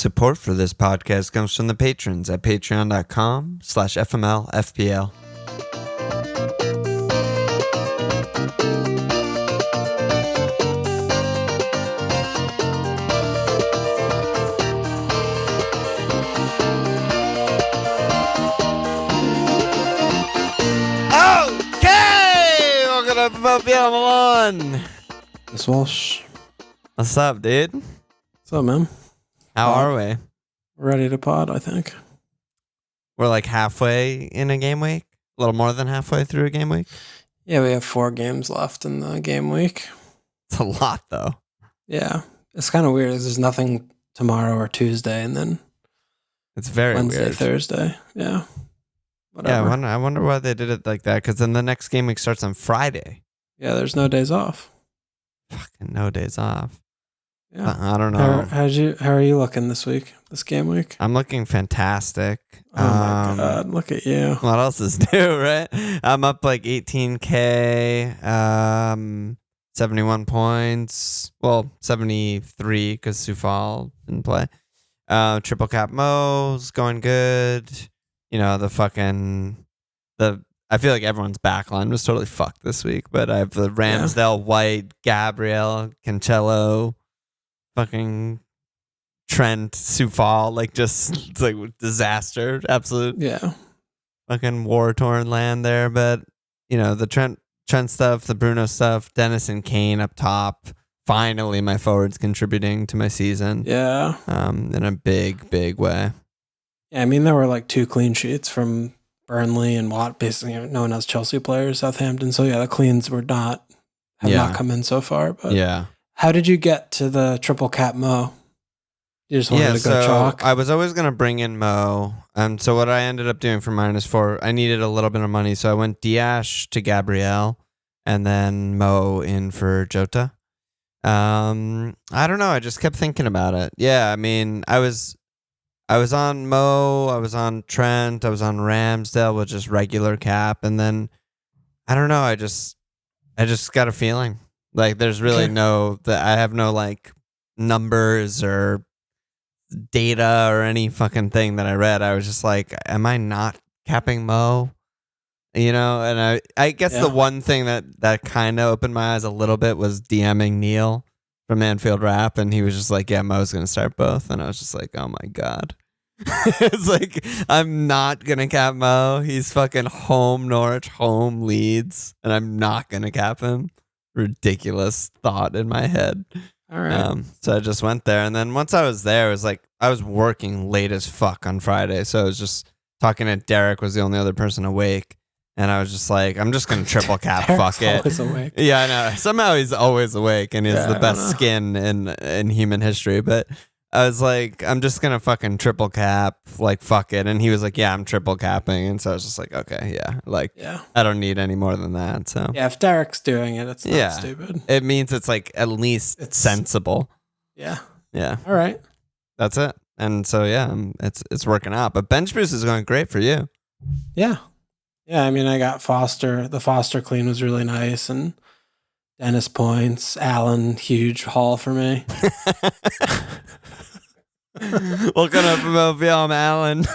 Support for this podcast comes from the patrons at patreon.com/FMLFPL. Okay! Welcome to FMLFPL, Allan. This Walsh. What's up, dude? What's up, man? How are we? Ready to pod, I think. We're like halfway in a game week? A little more than halfway through a game week? Yeah, we have 4 games left in the game week. It's a lot, though. Yeah. It's kind of weird. There's nothing tomorrow or Tuesday, and then It's very Wednesday, weird. Thursday. Yeah. Whatever. Yeah, I wonder why they did it like that, because then the next game week starts on Friday. Yeah, there's no days off. Fucking no days off. Yeah. I don't know. How are you looking this game week? I'm looking fantastic. Oh my God, look at you. What else is new, right? I'm up like 18K, 71 points. Well, 73 because Sufal didn't play. Triple cap Mo's going good. You know, I feel like everyone's backline was totally fucked this week, but I have the Ramsdale, White, Gabriel, Cancelo, fucking Trent, Sufal, like just it's like disaster, absolute fucking war-torn land there. But you know, the Trent stuff, the Bruno stuff, Dennis and Kane up top. Finally, my forwards contributing to my season. Yeah. In a big way. Yeah, I mean there were like 2 clean sheets from Burnley and Watt. Basically, no one has Chelsea players, Southampton. So yeah, the cleans have not come in so far. But yeah. How did you get to the triple cap Mo? You just wanted to go chalk? I was always going to bring in Mo. So what I ended up doing for -4, I needed a little bit of money. So I went Diash to Gabriel and then Mo in for Jota. I don't know. I just kept thinking about it. Yeah, I mean, I was on Mo, I was on Trent, I was on Ramsdale with just regular cap. And then, I don't know. I just got a feeling. Like there's really I have no like numbers or data or any fucking thing that I read. I was just like, am I not capping Mo? You know, and I guess the one thing that kind of opened my eyes a little bit was DMing Neil from Anfield Rap, and he was just like, yeah, Mo's gonna start both. And I was just like, oh my God. It's like, I'm not gonna cap Mo. He's fucking home Norwich, home Leeds, and I'm not gonna cap him. Ridiculous thought in my head. All right. So I just went there, and then once I was there, it was like I was working late as fuck on Friday, so I was just talking to Derek, was the only other person awake, and I was just like, I'm just gonna triple cap. Fuck it. Always awake. Yeah, I know. Somehow he's always awake, and he has the best skin in human history. But I was like, I'm just gonna fucking triple cap, like fuck it. And he was like, yeah, I'm triple capping, and so I was just like, okay, I don't need any more than that. So yeah, if Derek's doing it, it's not stupid. It means it's like at least it's sensible. Yeah. Yeah. All right. That's it. And so it's working out. But bench boost is going great for you. Yeah. Yeah, I mean I got Foster. The Foster clean was really nice, and Dennis points. Allan, huge haul for me. Welcome up from I'm Allan.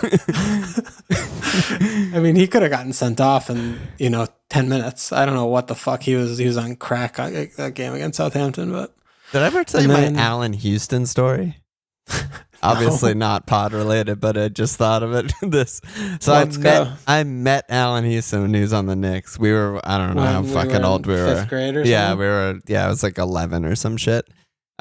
I mean, he could have gotten sent off in 10 minutes. I don't know what the fuck he was on crack that game against Southampton. But did I ever tell you my Allan Houston story? Obviously not pod related, but I just thought of it. I met Allan Houston when he was on the Knicks. We were, I don't know how fucking old we were. 5th grade or something? Yeah, I was like 11 or some shit.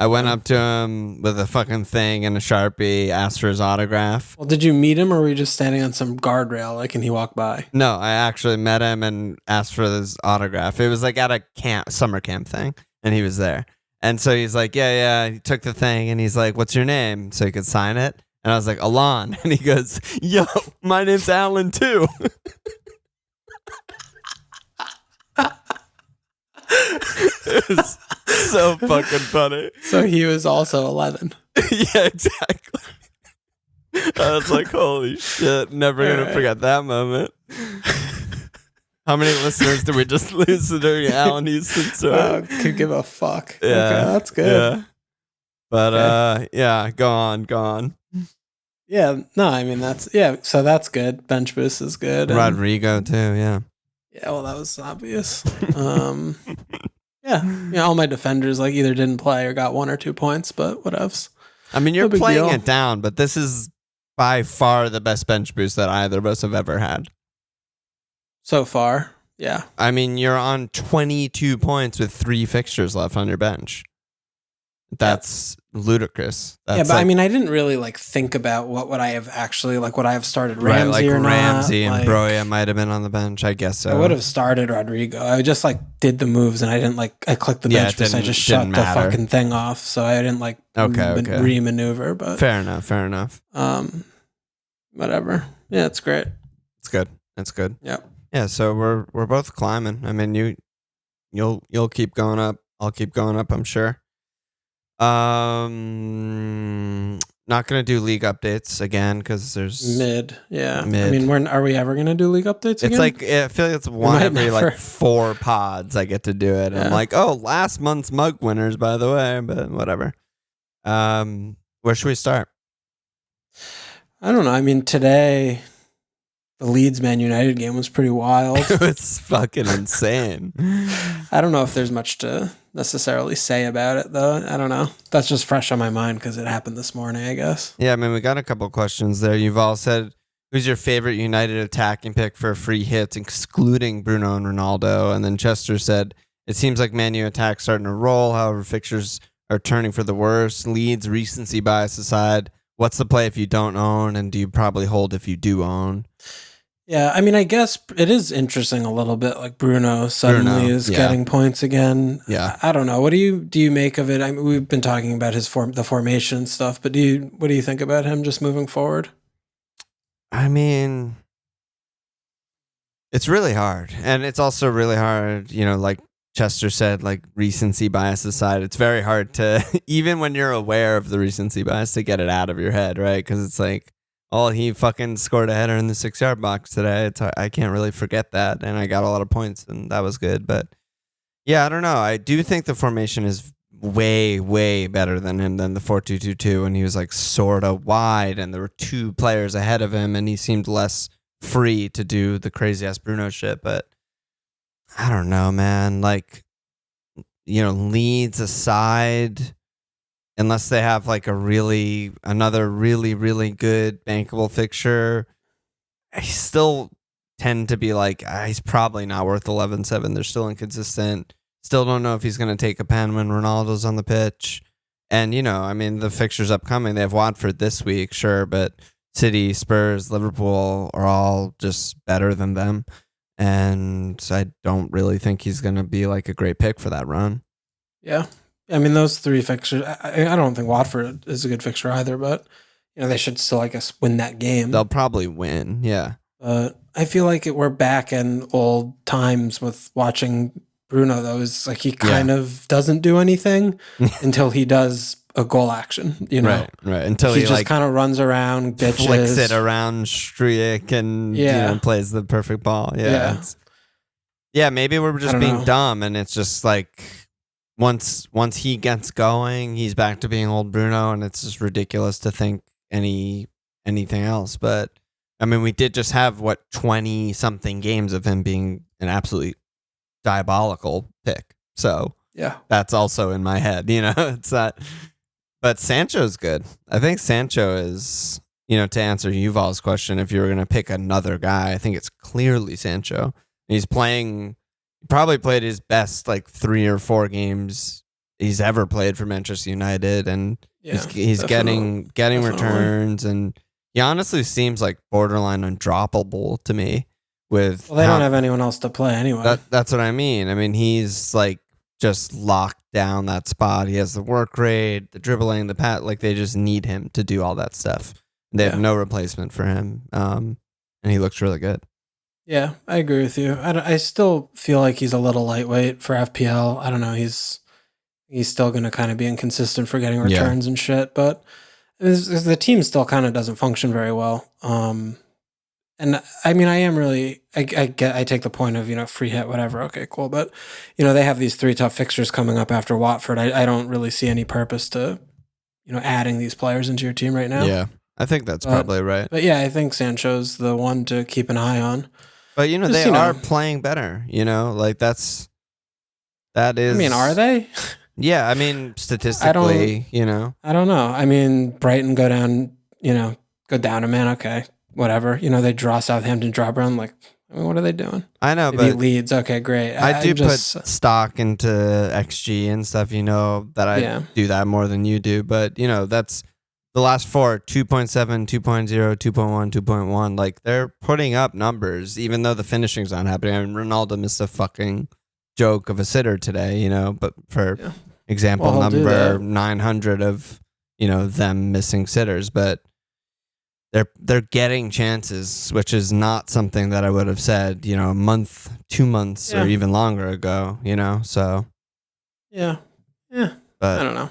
I went up to him with a fucking thing and a Sharpie, asked for his autograph. Well, did you meet him, or were you just standing on some guardrail, and he walked by? No, I actually met him and asked for his autograph. It was like at a summer camp thing, and he was there. And so he's like, yeah, he took the thing, and he's like, what's your name? So he could sign it. And I was like, Allan. And he goes, yo, my name's Allan too. It was so fucking funny. So he was also 11. Yeah, exactly. I was like, holy shit, never gonna forget that moment. How many listeners did we just lose during Allan Houston's story? Could give a fuck. Yeah, okay, that's good. Yeah. But yeah, go on. Yeah, no, I mean so that's good. Bench boost is good. Rodrigo too, yeah. Yeah, well, that was obvious. Yeah, all my defenders like either didn't play or got 1 or 2 points, but whatevs. I mean, you're playing it down, but this is by far the best bench boost that either of us have ever had. So far, yeah. I mean, you're on 22 points with 3 fixtures left on your bench. That's ludicrous. That's but I mean, I didn't really like think about what would I have actually like. Would I have started Ramsey or not? Ramsey and Broya might have been on the bench. I guess so. I would have started Rodrigo. I just like did the moves and I didn't like. I clicked the bench boost. I just shut the fucking thing off, so I didn't like re-maneuver. But fair enough. Whatever. Yeah, it's great. It's good. It's good. Yep. Yeah. So we're both climbing. I mean, you'll keep going up. I'll keep going up. I'm sure. Not gonna do league updates again because there's mid. I mean, are we ever gonna do league updates again? It's like I feel like it's one every like 4 pods I get to do it. Yeah. I'm like, oh, last month's mug winners, by the way, but whatever. Where should we start? I don't know. I mean, today the Leeds Man United game was pretty wild. It's fucking insane. I don't know if there's much to necessarily say about it, though. I don't know. That's just fresh on my mind because it happened this morning, I guess. Yeah, I mean, we got a couple questions there. You've all said, who's your favorite United attacking pick for free hits, excluding Bruno and Ronaldo? And then Chester said, it seems like Man U attack starting to roll. However, fixtures are turning for the worse. Leeds recency bias aside, what's the play if you don't own? And do you probably hold if you do own? Yeah, I mean, I guess it is interesting a little bit. Like Bruno suddenly is getting points again. Yeah, I don't know. What do you make of it? I mean, we've been talking about the formation stuff, but what do you think about him just moving forward? I mean, it's really hard, and it's also really hard. You know, like Chester said, like recency bias aside, it's very hard to even when you're aware of the recency bias to get it out of your head, right? Because it's like, oh, he fucking scored a header in the 6-yard box today. I can't really forget that. And I got a lot of points, and that was good. But yeah, I don't know. I do think the formation is way, way better than him than the 4-2-2-2 when he was like sort of wide and there were 2 players ahead of him and he seemed less free to do the crazy ass Bruno shit. But I don't know, man. Like, you know, Leeds aside, unless they have like another really, really good bankable fixture, I still tend to be like, he's probably not worth 11.7. They're still inconsistent. Still don't know if he's going to take a pen when Ronaldo's on the pitch. And, you know, I mean, the fixtures upcoming, they have Watford this week, sure, but City, Spurs, Liverpool are all just better than them. And I don't really think he's going to be like a great pick for that run. Yeah. I mean, those 3 fixtures, I don't think Watford is a good fixture either, but, you know, they should still, I guess, win that game. They'll probably win, yeah. I feel like we're back in old times with watching Bruno, though. It's like he kind of doesn't do anything until he does a goal action, you know? Right. Until he just like, kind of runs around, bitches. Flicks it around Struijk and you know, plays the perfect ball. Yeah, maybe we're just being dumb and it's just like, Once he gets going, he's back to being old Bruno, and it's just ridiculous to think anything else. But I mean, we did just have 20-something games of him being an absolutely diabolical pick. So yeah, that's also in my head. You know, it's that. But Sancho's good. I think Sancho is, you know, to answer Yuval's question, if you were going to pick another guy, I think it's clearly Sancho. He's playing. He probably played his best like 3 or 4 games he's ever played for Manchester United, and he's getting returns, and he honestly seems like borderline undroppable to me. They don't have anyone else to play anyway. That's what I mean. I mean, he's like just locked down that spot. He has the work rate, the dribbling, the pat. Like they just need him to do all that stuff. They have no replacement for him, and he looks really good. Yeah, I agree with you. I still feel like he's a little lightweight for FPL. I don't know. He's still going to kind of be inconsistent for getting returns and shit. But the team still kind of doesn't function very well. And I mean, I am really, I take the point of, you know, free hit, whatever. Okay, cool. But, you know, they have these 3 tough fixtures coming up after Watford. I don't really see any purpose to, you know, adding these players into your team right now. Yeah. I think that's probably right. But yeah, I think Sancho's the one to keep an eye on. But they are playing better. Like that is. I mean, are they? Yeah, I mean, statistically, I don't know. I mean, Brighton go down a man. Okay, whatever. They draw Southampton, draw Brown. Like, I mean, what are they doing? I know, they but beat Leeds. Okay, great. I do put stock into XG and stuff. That I do that more than you do. But that's the last 4: 2.7, 2.0, 2.1, 2.1. Like they're putting up numbers, even though the finishing's not happening. I mean, Ronaldo missed a fucking joke of a sitter today. But for example, number 900 of them missing sitters, but they're getting chances, which is not something that I would have said a month, 2 months, or even longer ago. So yeah, but I don't know.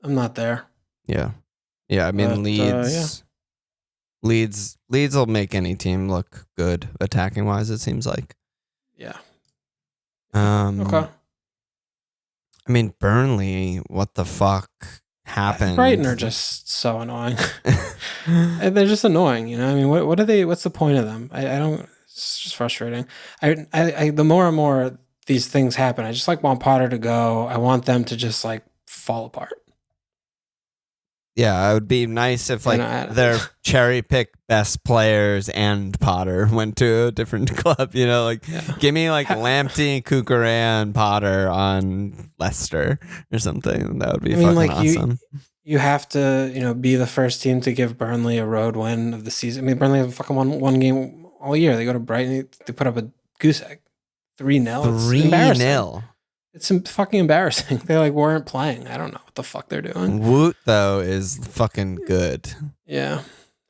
I'm not there. Yeah. I mean, Leeds will make any team look good attacking wise. It seems like. Yeah. Okay. I mean, Burnley, what the fuck happened? Brighton are just so annoying. They're just annoying, I mean, what are they? What's the point of them? I don't. It's just frustrating. I the more and more these things happen, I just want Potter to go. I want them to just fall apart. Yeah, it would be nice if their cherry pick best players and Potter went to a different club. Give me Lamptey, Kukurea, Potter on Leicester or something. That would be fucking awesome. You have to be the first team to give Burnley a road win of the season. I mean, Burnley have fucking won one game all year. They go to Brighton, they put up a goose egg, 3-0. 3-0. It's fucking embarrassing. They weren't playing. I don't know what the fuck they're doing. Woot though is fucking good. Yeah.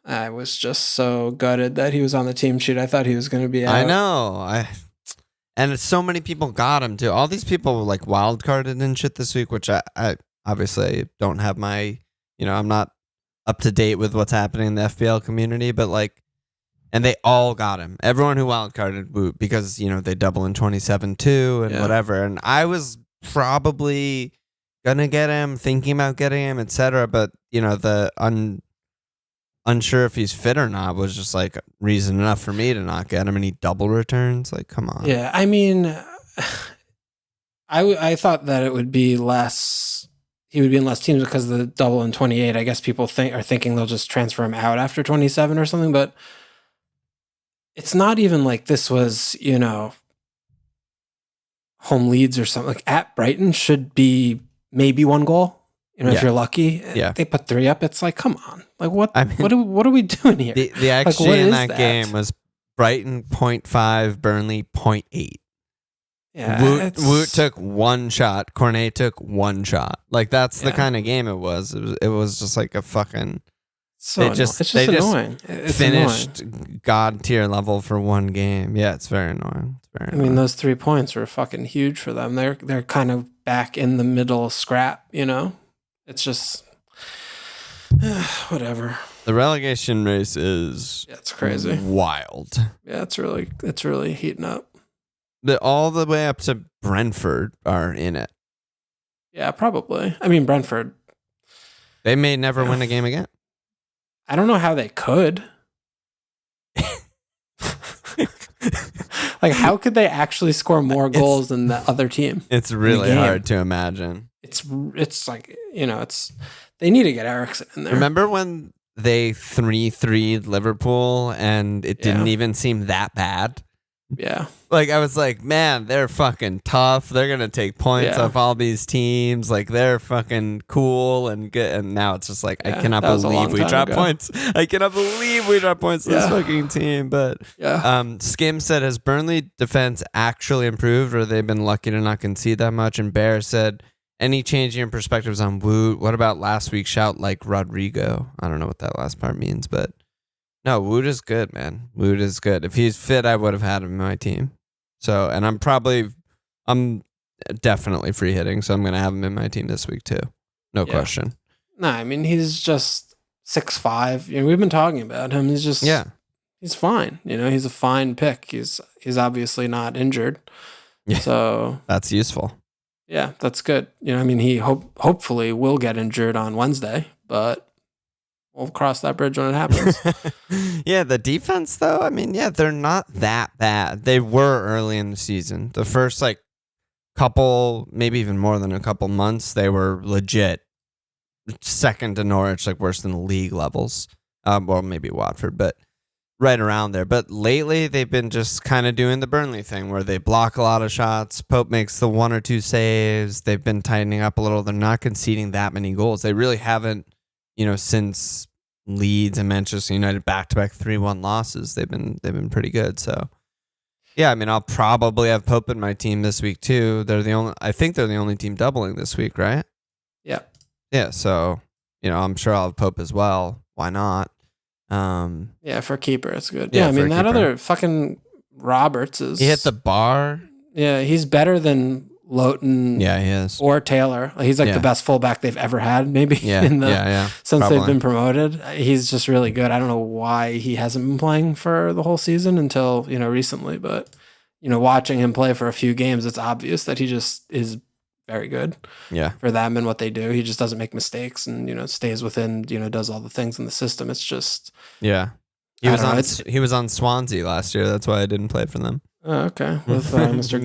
I was just so gutted that he was on the team sheet. I thought he was going to be out. I know. And so many people got him too. All these people wild carded and shit this week, which I obviously don't have my, I'm not up to date with what's happening in the FPL community, but and they all got him. Everyone who wildcarded Woot because, they double in 27 too and whatever. And I was probably going to get him, thinking about getting him, etc. But, the unsure if he's fit or not was just reason enough for me to not get him. And he double returns. Come on. Yeah. I mean, I thought that it would be less. He would be in less teams because of the double in 28. I guess people are thinking they'll just transfer him out after 27 or something, but it's not even this was, home Leeds or something. At Brighton should be maybe 1 goal. If you're lucky. Yeah. They put 3 up. It's come on. What are we doing here? The XG in that game was Brighton 0.5, Burnley 0.8. Yeah. Woot took 1 shot. Cornet took 1 shot. That's the kind of game it was. It was just a fucking. It's just annoying. It's finished annoying. God tier level for 1 game. Yeah, it's very annoying. I mean, those 3 points were fucking huge for them. They're kind of back in the middle scrap. It's just whatever. The relegation race is it's crazy, wild. Yeah, it's really heating up. All the way up to Brentford are in it. Yeah, probably. I mean, Brentford. They may never win a game again. I don't know how they could. How could they actually score more goals than the other team? It's really hard to imagine. It's they need to get Eriksen in there. Remember when they 3-3'd Liverpool and it didn't even seem that bad? Yeah. I was man, they're fucking tough. They're going to take points off all these teams. They're fucking cool and good. And now it's just I cannot believe we dropped points. I cannot believe we dropped points to this fucking team. But Skim said, has Burnley defense actually improved, or they've been lucky to not concede that much? And Bear said, any change in your perspectives on Woot? What about last week's shout Rodrigo? I don't know what that last part means, but no, Woot is good, man. Woot is good. If he's fit, I would have had him in my team. So, and I'm definitely free hitting, so I'm going to have him in my team this week too. No question. No, I mean, he's just 6'5". We've been talking about him. He's just, he's fine. He's a fine pick. He's obviously not injured. Yeah. So that's useful. Yeah, that's good. He hopefully will get injured on Wednesday, but we'll cross that bridge when it happens. Yeah, the defense though, I mean, yeah, they're not that bad. They were early in the season. The first like couple, maybe even more than a couple months, they were legit second to Norwich, like worse than the league levels. Well, maybe Watford, but right around there. But lately, they've been just kind of doing the Burnley thing where they block a lot of shots. Pope makes the 1 or 2 saves. They've been tightening up a little. They're not conceding that many goals. They really haven't, since Leeds and Manchester United back-to-back 3-1 losses. They've been pretty good. So, yeah, I mean, I'll probably have Pope in my team this week too. I think they're the only team doubling this week, right? Yeah. Yeah. So, I'm sure I'll have Pope as well. Why not? Yeah, for keeper, it's good. Yeah, Yeah, I mean, that keeper. other fucking Roberts is... He hit the bar. Yeah, he's better than Lowton. Yeah, he is. Or Taylor. He's like the best fullback they've ever had, maybe. Since probably. They've been promoted. He's just really good. I don't know why he hasn't been playing for the whole season until, recently. But, watching him play for a few games, it's obvious that he just is very good. Yeah. For them and what they do. He just doesn't make mistakes and, stays within, does all the things in the system. It's just... Yeah. He was on Swansea last year. That's why I didn't play for them. Oh, okay. With Mr.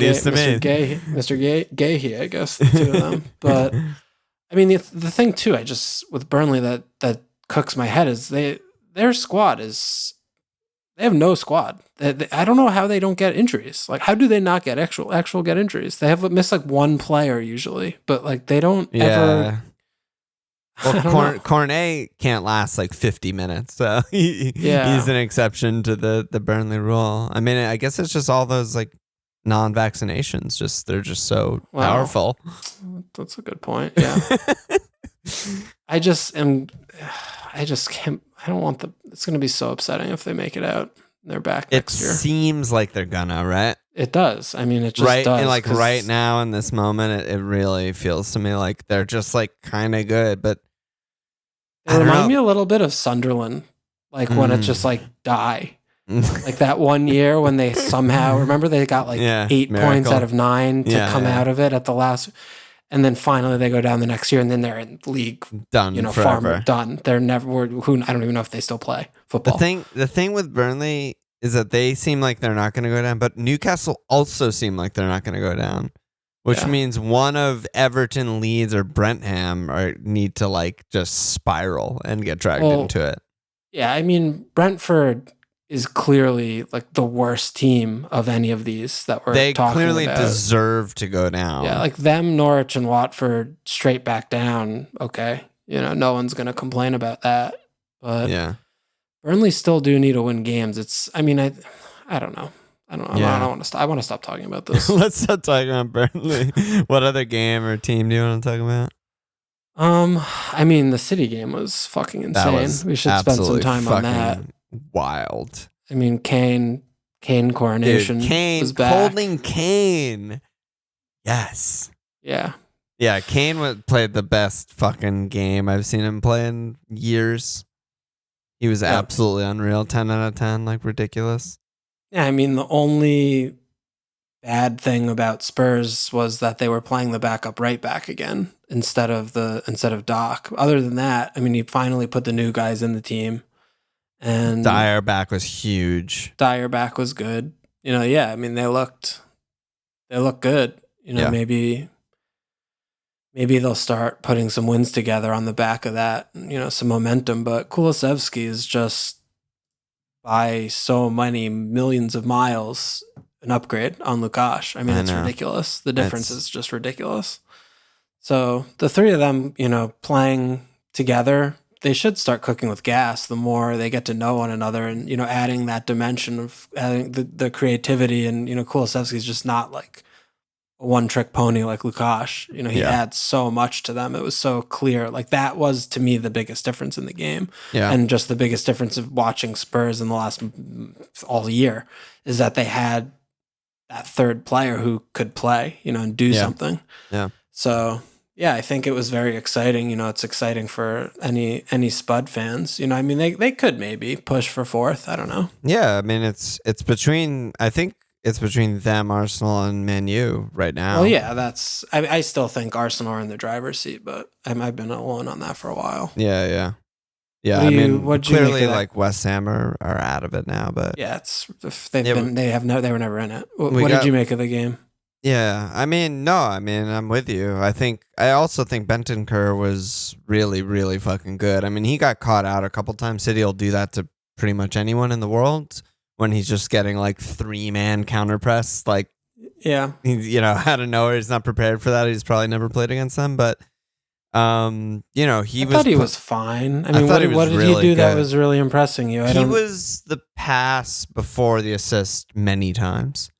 Gay here, I guess, the two of them. But I mean, the thing too, with Burnley that cooks my head is their squad is, they have no squad. I don't know how they don't get injuries. Like, how do they not get actual get injuries? They have missed like one player usually, but like they don't ever. Well, Cornet can't last like 50 minutes, so he's an exception to the Burnley rule. I mean, I guess it's just all those like non-vaccinations. They're just so powerful. That's a good point. Yeah. I can't. I don't want it's going to be so upsetting if they make it out. They're back next year. It seems like they're gonna, right? It does. I mean, it just does. And like right now in this moment, it really feels to me like they're just like kind of good, but they remind me a little bit of Sunderland, like when it's just like die. Like that one year when they somehow, remember they got like 8 points out of 9 to come out of it at the last, and then finally they go down the next year and then they're in league done, forever. Done. They're never, I don't even know if they still play football. The thing with Burnley is that they seem like they're not going to go down, but Newcastle also seem like they're not going to go down. Which means one of Everton, Leeds, or Brentford need to like just spiral and get dragged into it. Yeah, I mean, Brentford is clearly like the worst team of any of these that we're talking about. They clearly deserve to go down. Yeah, like them, Norwich, and Watford straight back down. Okay, no one's going to complain about that. But Burnley still do need to win games. I don't know. I don't want to stop. I want to stop talking about this. Let's stop talking about Burnley. What other game or team do you want to talk about? I mean, the City game was fucking insane. We should spend some time on that. Wild. I mean, Kane coronation. Kane was back. Holding Kane. Yes. Yeah. Yeah. Kane played the best fucking game I've seen him play in years. He was absolutely unreal. 10 out of 10, like ridiculous. Yeah, I mean, the only bad thing about Spurs was that they were playing the backup right back again instead of Doc. Other than that, I mean, he finally put the new guys in the team, and Dyer back was huge. Dyer back was good. I mean, they looked good. Maybe they'll start putting some wins together on the back of that. Some momentum. But Kulusevski is just, by so many millions of miles, an upgrade on Lukasz. I mean, it's ridiculous. The difference is just ridiculous. So the three of them, playing together, they should start cooking with gas the more they get to know one another and, adding that dimension of adding the creativity. And, Kulusevski's just not like a one-trick pony like Lukasz. He adds so much to them. It was so clear. Like, that was, to me, the biggest difference in the game. Yeah. And just the biggest difference of watching Spurs in the last all year is that they had that third player who could play, and do something. Yeah. So, yeah, I think it was very exciting. It's exciting for any Spud fans. I mean, they could maybe push for fourth. I don't know. Yeah, I mean, it's between them, Arsenal, and Man U right now. Well, yeah, I still think Arsenal are in the driver's seat, but I've been alone on that for a while. Yeah. Yeah, I mean, clearly, like West Ham are out of it now, but yeah, they were never in it. What did you make of the game? Yeah, I'm with you. I also think Bentancur was really, really fucking good. I mean, he got caught out a couple times. City will do that to pretty much anyone in the world when he's just getting like 3-man counter press. Like, yeah, out of nowhere, he's not prepared for that. He's probably never played against them, but he thought he was fine. I mean, what did he do good. That was really impressing you? He was the pass before the assist many times.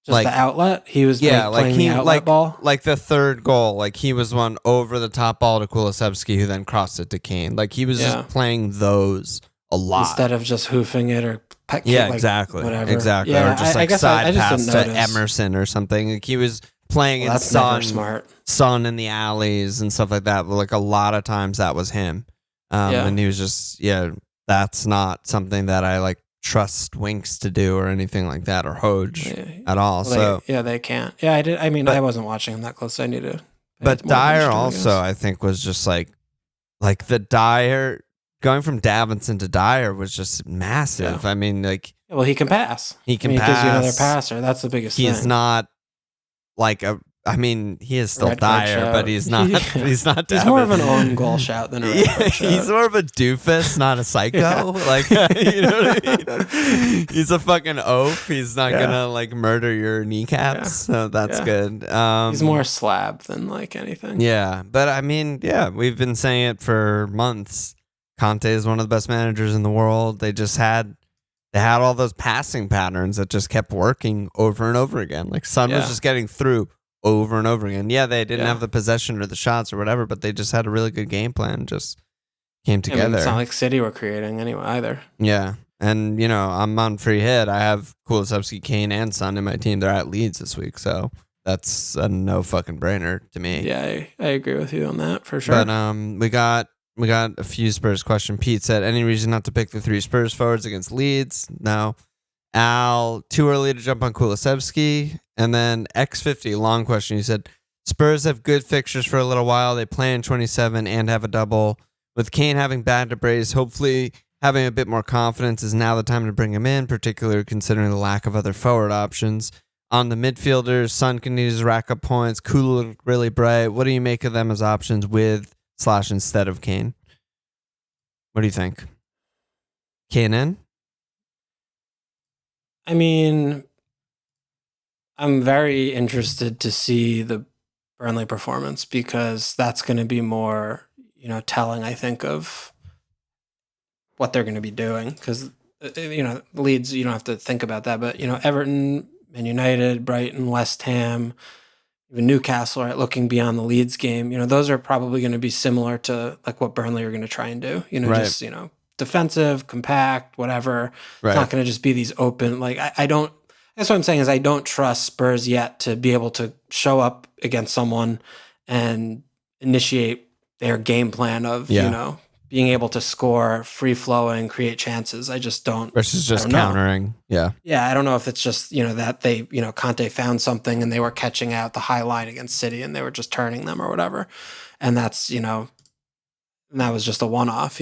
Just like the outlet? He was playing the outlet ball? Like the third goal. Like he was one over the top ball to Kulusevski, who then crossed it to Kane. Like he was just playing those a lot. Instead of just hoofing it or exactly. Whatever. Exactly. Yeah, or just like side pass to Emerson or something. Like he was playing in Son in the alleys and stuff like that. But like a lot of times that was him. And he was just, that's not something that I like trust Winks to do or anything like that, or Hoj at all. They can't. Yeah, I did. I mean, I wasn't watching him that close. So I need to. But Dyer also, I think, was just like the Dyer going from Davinson to Dyer was just massive. Yeah. I mean, like, well, he can pass. He can pass. He gives you another passer. That's the biggest thing. He's not like a. I mean, he is still Dyer, but he's not. He's not. He's more of an own goal shout than a red card shout. He's more of a doofus, not a psycho. Like, you know what I mean? He's a fucking oaf. He's not gonna like murder your kneecaps. So that's good. He's more slab than like anything. Yeah, but I mean, we've been saying it for months. Conte is one of the best managers in the world. They had all those passing patterns that just kept working over and over again. Like Son was just getting through over and over again. Yeah, they didn't have the possession or the shots or whatever, but they just had a really good game plan. Just came together. I mean, it's not like City were creating anyway either. Yeah, and I'm on free hit. I have Kulusevski, Kane, and Son in my team. They're at Leeds this week, so that's a no fucking brainer to me. Yeah, I agree with you on that for sure. But we got a few Spurs question. Pete said, any reason not to pick the 3 Spurs forwards against Leeds? No. Al, too early to jump on Kulusevski. And then X50, long question. He said, Spurs have good fixtures for a little while. They play in 27 and have a double. With Kane having bad to brace, hopefully having a bit more confidence is now the time to bring him in, particularly considering the lack of other forward options. On the midfielders, Son continues to rack up points. Kulu looked really bright. What do you make of them as options with/instead of Kane? What do you think? Kane in? I mean, I'm very interested to see the Burnley performance because that's going to be more, telling, I think, of what they're going to be doing. Because, Leeds, you don't have to think about that. But, Everton, Man United, Brighton, West Ham, even Newcastle, right, looking beyond the Leeds game, those are probably going to be similar to like what Burnley are going to try and do. Just, defensive, compact, whatever. Right. It's not going to just be these open, like I don't, that's what I'm saying is I don't trust Spurs yet to be able to show up against someone and initiate their game plan of, being able to score, free flowing, create chances. I just don't. Versus just countering. Yeah. Yeah. I don't know if it's just, that they, Conte found something and they were catching out the high line against City and they were just turning them or whatever. And that's, and that was just a one-off,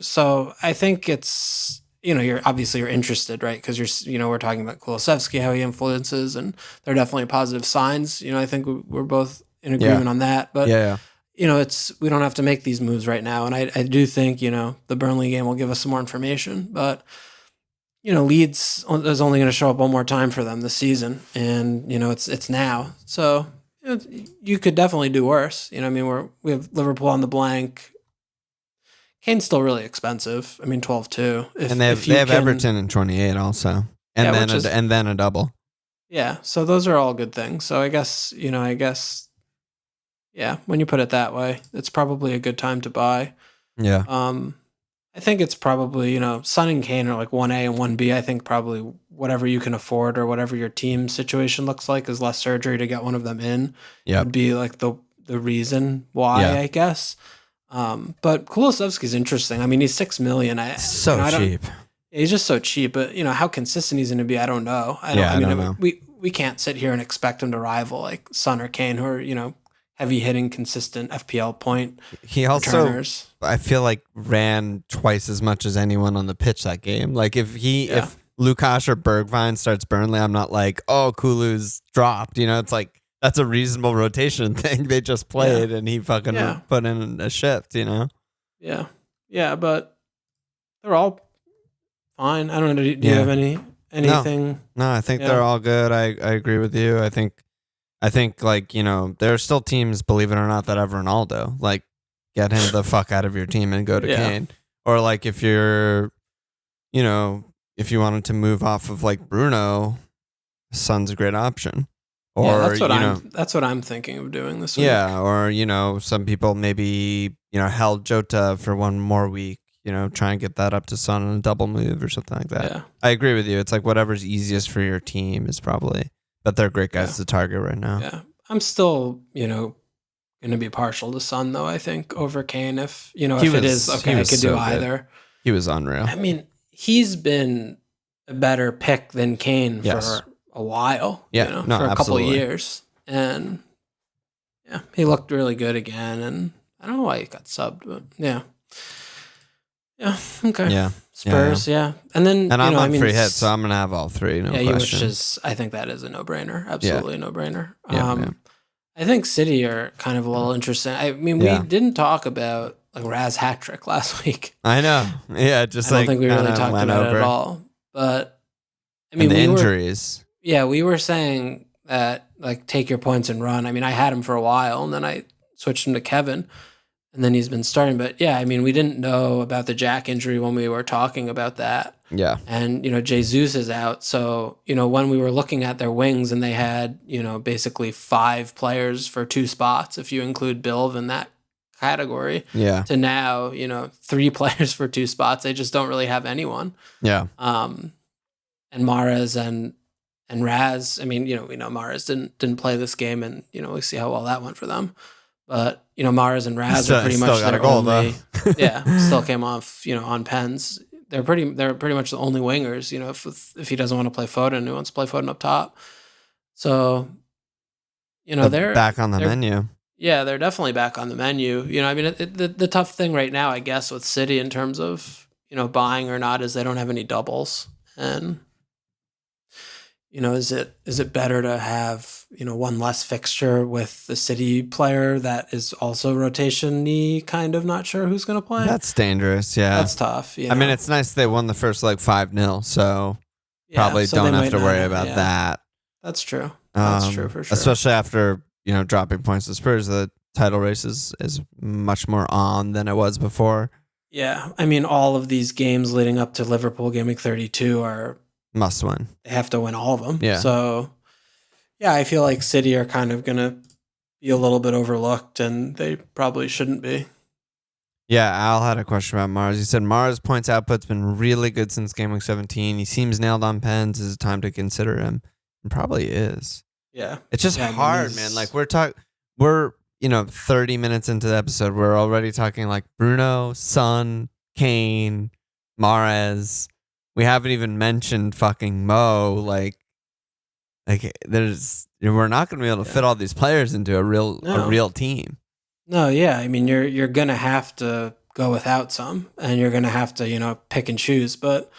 so I think it's, you're interested, right? Because we're talking about Kulusevski, how he influences, and there are definitely positive signs. I think we're both in agreement on that, but we don't have to make these moves right now. And I do think, the Burnley game will give us some more information, but Leeds is only going to show up one more time for them this season. And, it's now. So you could definitely do worse. We have Liverpool on the blank. Kane's still really expensive. 12-2. And they have Everton in 28 also. And then a double. Yeah. So those are all good things. So I guess, when you put it that way, it's probably a good time to buy. Yeah. I think it's probably, Son and Kane are like 1A and 1B. I think probably whatever you can afford or whatever your team situation looks like is less surgery to get one of them in. Yeah. Would be like the reason why, I guess. But Kulusevski's interesting. He's 6 million. Cheap. He's just so cheap. But how consistent he's going to be, I don't know. I don't know. We can't sit here and expect him to rival like Son or Kane, who are heavy hitting, consistent FPL point He also, returners. I feel like, ran twice as much as anyone on the pitch that game. Like if Lukasz or Bergwijn starts Burnley, I'm not like, oh, Kulu's dropped. It's like that's a reasonable rotation thing. They just played and he fucking put in a shift. Yeah, but they're all fine. I don't know. Do you have anything? No, I think they're all good. I agree with you. I think like, there are still teams, believe it or not, that have Ronaldo. Like, get him the fuck out of your team and go to Kane. Or like if you're, if you wanted to move off of like Bruno, Son's a great option. Or that's what I'm thinking of doing this week. Yeah, or some people maybe held Jota for one more week. Try and get that up to Son on a double move or something like that. Yeah. I agree with you. It's like whatever's easiest for your team is probably. But they're great guys to target right now. Yeah, I'm still going to be partial to Son though. I think over Kane if it is okay. I could do either. Good. He was unreal. I mean, he's been a better pick than Kane for a while. Yeah, for a couple of years, and he looked really good again. And I don't know why he got subbed, but yeah, okay, Spurs, and then I'm on free hit, so I'm gonna have all three. No question. Which is, I think that is a no-brainer. Absolutely a no-brainer. I think City are kind of a little interesting. I mean, we didn't talk about like Raz hat trick last week. I know. Yeah, just I don't think we really talked about it at all. But I mean, the injuries. We were saying that like take your points and run. I mean, I had him for a while, and then I switched him to Kevin. And then he's been starting. But yeah, I mean, we didn't know about the Jack injury when we were talking about that. Yeah. And, Jesus is out. So, when we were looking at their wings and they had, basically 5 players for 2 spots, if you include Bilv in that category. Yeah. To now, 3 players for 2 spots. They just don't really have anyone. Yeah. And Mahrez and Raz, I mean, we know Mahrez didn't play this game, and, we see how well that went for them. But, Mahrez and Raz are pretty much their only. Still came off, on pens. They're pretty much the only wingers. If he doesn't want to play Foden, he wants to play Foden up top. So, they're back on the menu. Yeah, they're definitely back on the menu. I mean, the tough thing right now, I guess, with City in terms of buying or not is they don't have any doubles, and is it better to have one less fixture with the City player that is also rotation-y, kind of not sure who's going to play? That's dangerous, yeah. That's tough. I mean, it's nice they won the first 5-0, so probably don't have to worry about that. That's true. That's true for sure. Especially after dropping points to Spurs, the title race is much more on than it was before. Yeah, I mean, all of these games leading up to Liverpool Gameweek 32 are must win. They have to win all of them. Yeah. So, I feel like City are kind of going to be a little bit overlooked, and they probably shouldn't be. Yeah, Al had a question about Mars. He said Mars' points output's been really good since Game Week 17. He seems nailed on pens. Is it time to consider him? And probably is. Yeah. It's just hard, man. Like we're 30 minutes into the episode, we're already talking like Bruno, Son, Kane, Mahrez. We haven't even mentioned fucking Mo. Like we're not going to be able to fit all these players into a real team. No, yeah. I mean, you're going to have to go without some, and you're going to have to, pick and choose, but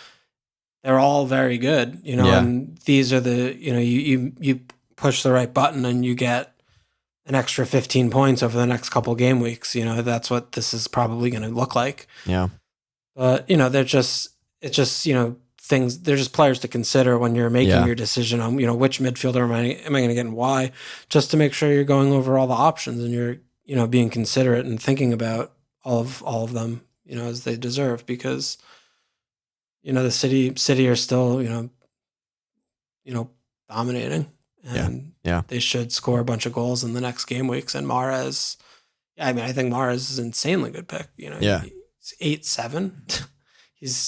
they're all very good, and these are the, you push the right button and you get an extra 15 points over the next couple game weeks. That's what this is probably going to look like. Yeah. But, it's just, things, they're just players to consider when you're making your decision on, which midfielder am I going to get and why, just to make sure you're going over all the options and you're, being considerate and thinking about all of them, as they deserve, because, the City are still, dominating, and they should score a bunch of goals in the next game weeks. And Mahrez, I think Mahrez is an insanely good pick. He's 8-7.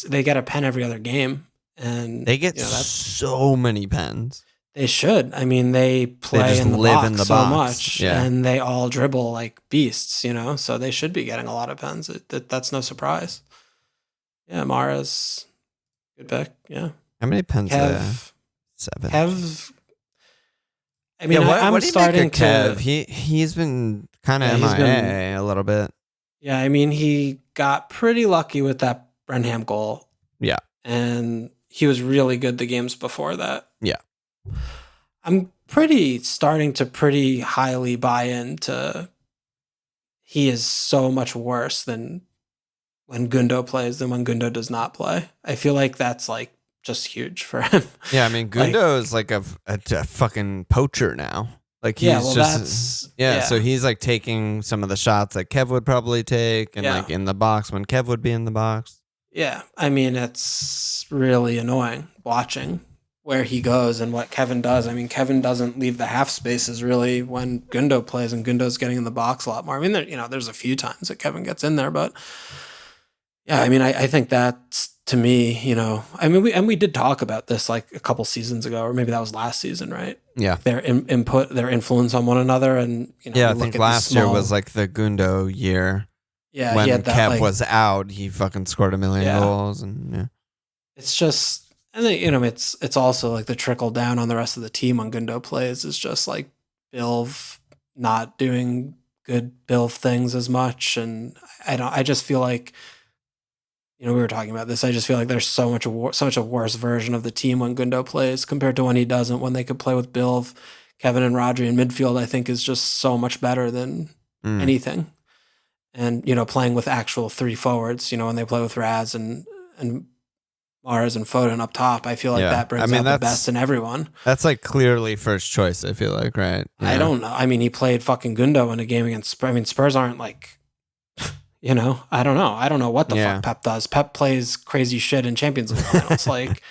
They get a pen every other game, and they get so many pens. They should. I mean, they play in the box so much, and they all dribble like beasts. So they should be getting a lot of pens. That's no surprise. Yeah, Mahrez, good pick. Yeah. How many pens? 7. I mean, I'm starting to. Kev? He's been kind of MIA a little bit. Yeah, I mean, he got pretty lucky with that Brenham goal. Yeah, and he was really good the games before that. Yeah, I'm starting to pretty highly buy into. He is so much worse than when Gundo plays than when Gundo does not play. I feel like that's like just huge for him. Yeah, I mean, Gundo is like a fucking poacher now. Like he's so he's like taking some of the shots that Kev would probably take, and like in the box when Kev would be in the box. Yeah, I mean, it's really annoying watching where he goes and what Kevin does. I mean, Kevin doesn't leave the half spaces really when Gundo plays, and Gundo's getting in the box a lot more. I mean, there's a few times that Kevin gets in there, but yeah, I mean, I think that's, to me, I mean, we did talk about this like a couple seasons ago, or maybe that was last season, right? Yeah. Their input, their influence on one another. And, I think last year was like the Gundo year. Yeah. When Kev was out, he fucking scored 1 million goals. And it's just, and then, it's also like the trickle down on the rest of the team when Gundo plays is just like Bilv not doing good Bilv things as much. And I just feel like, we were talking about this. I just feel like there's such a worse version of the team when Gundo plays compared to when he doesn't. When they could play with Bilv, Kevin, and Rodri in midfield, I think is just so much better than anything. And playing with actual three forwards, when they play with Raz and Mars and Foden up top, I feel like that brings out the best in everyone. That's like clearly first choice. I feel like, right? Yeah. I don't know. I mean, he played fucking Gundo in a game against Spurs. I mean, Spurs aren't like. I don't know. I don't know what the fuck Pep does. Pep plays crazy shit in Champions League finals. Like,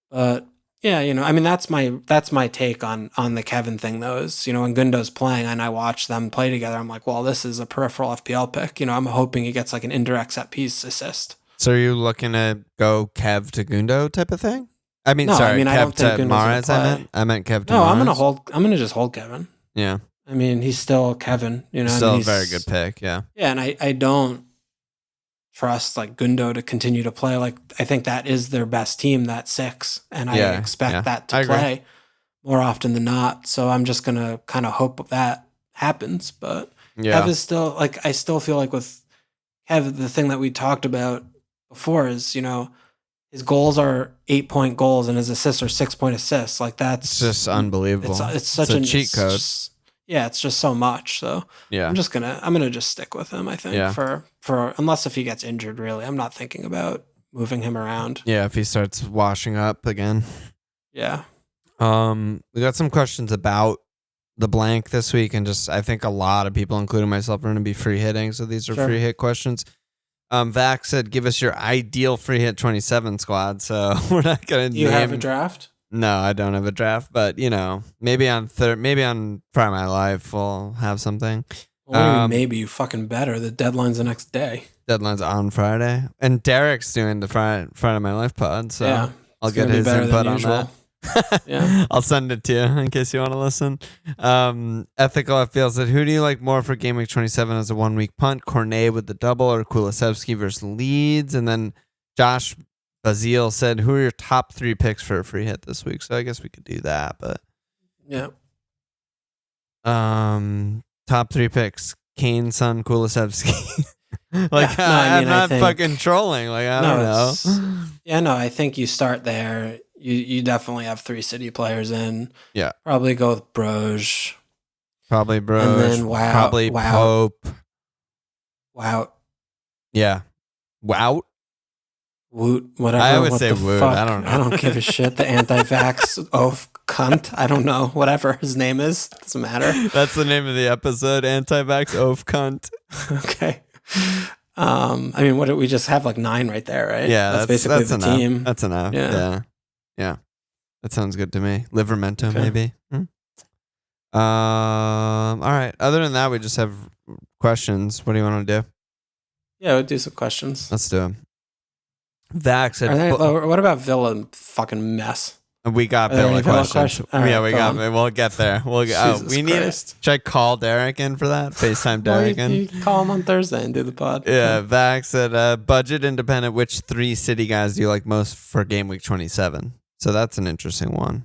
But I mean, that's my take on the Kevin thing though, is, when Gundo's playing and I watch them play together, I'm like, well, this is a peripheral FPL pick. I'm hoping he gets like an indirect set piece assist. So are you looking to go Kev to Gundo type of thing? I mean, Kev I don't think to Gundo's Mahrez. I meant Kev to Mahrez. I'm gonna just hold Kevin. Yeah. I mean, he's still Kevin, Still a very good pick, yeah. Yeah, and I don't trust like Gundo to continue to play. Like, I think that is their best team, that 6, and I expect that to play more often than not. So I'm just gonna kind of hope that happens. But Kev is still like, I still feel like with Kev, the thing that we talked about before is, his goals are 8-point goals and his assists are 6-point assists. Like, that's just unbelievable. It's such a cheat code. It's just so much. So I'm gonna just stick with him, I think, for unless if he gets injured, really. I'm not thinking about moving him around. Yeah, if he starts washing up again. Yeah. We got some questions about the blank this week, and just I think a lot of people, including myself, are gonna be free hitting. So these are free hit questions. Vac said, give us your ideal free hit 27 squad. So we're not gonna Do you have a draft? No, I don't have a draft, but maybe on Friday My Life we'll have something. Well, maybe you fucking better. The deadline's the next day. Deadline's on Friday, and Derek's doing the Friday My Life pod, so I'll get his input on that. I'll send it to you in case you want to listen. Ethical FPL said, who do you like more for Game Week 27 as a 1 week punt? Cornet with the double or Kulusevski versus Leeds? And then Josh Bazile said, who are your top 3 picks for a free hit this week? So I guess we could do that, but top 3 picks: Kane, Son, Kulusevski. I'm not fucking trolling. Like, I don't know. Yeah, no, I think you start there. You definitely have 3 City players in. Yeah, probably go with Broge. Probably Broge. And then probably Pope. Wout. Yeah, Wout. Woot, whatever. I would say Woot. Fuck? I don't know. I don't give a shit. The anti-vax oaf cunt. I don't know. Whatever his name is. Doesn't matter. That's the name of the episode. Anti-vax oaf cunt. Okay. I mean, what did we just have? Like 9 right there, right? Yeah, that's basically the enough. team. That's enough. Yeah. That sounds good to me. Livermento, maybe. All right. Other than that, we just have questions. What do you want to do? Yeah, we'll do some questions. Let's do them. Vac said, what about Villa fucking mess? We got Villa questions. Right, we got. We'll get there. We need it. Should I call Derek in for that? FaceTime Derek in. You call him on Thursday and do the pod. Yeah. Vac said, budget independent. Which 3 City guys do you like most for Game Week 27? So that's an interesting one.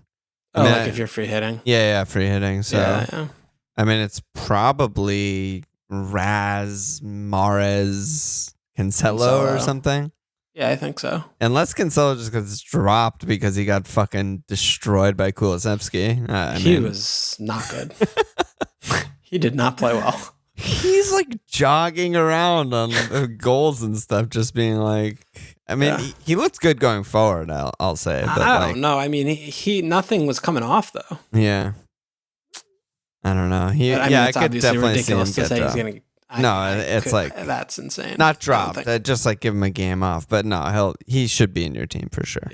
Oh, like if you're free hitting. Yeah, free hitting. So, yeah. I mean, it's probably Raz, Mahrez, Cancelo or something. Yeah, I think so. Unless Cancelo just gets dropped because he got fucking destroyed by Kulusevski. He was not good. He did not play well. He's like jogging around on the goals and stuff, just being like, I mean, he looks good going forward, I'll say. But I don't know. I mean, he nothing was coming off, though. Yeah. I don't know. It's I could definitely ridiculous to say he's going to. It's like that's insane. Not dropped. Just like give him a game off. But no, he should be in your team for sure.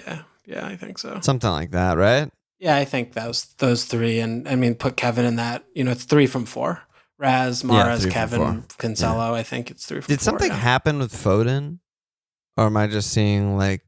Yeah, I think so. Something like that, right? Yeah, I think those three, and I mean, put Kevin in that. It's 3 from 4. Raz, Mahrez, Kevin, Cancelo. Yeah. I think it's 3 from 4. Did something happen with Foden, or am I just seeing like?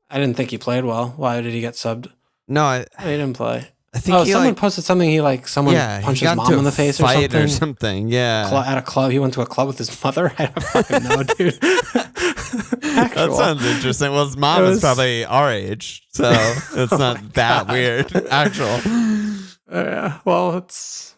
I didn't think he played well. Why did he get subbed? No, he didn't play. I think someone posted something. Someone punched his mom in the face or something. Yeah, at a club. He went to a club with his mother. I don't fucking know, dude. That sounds interesting. Well, his mom is probably our age, so it's not that weird. Actual. Yeah. Well, it's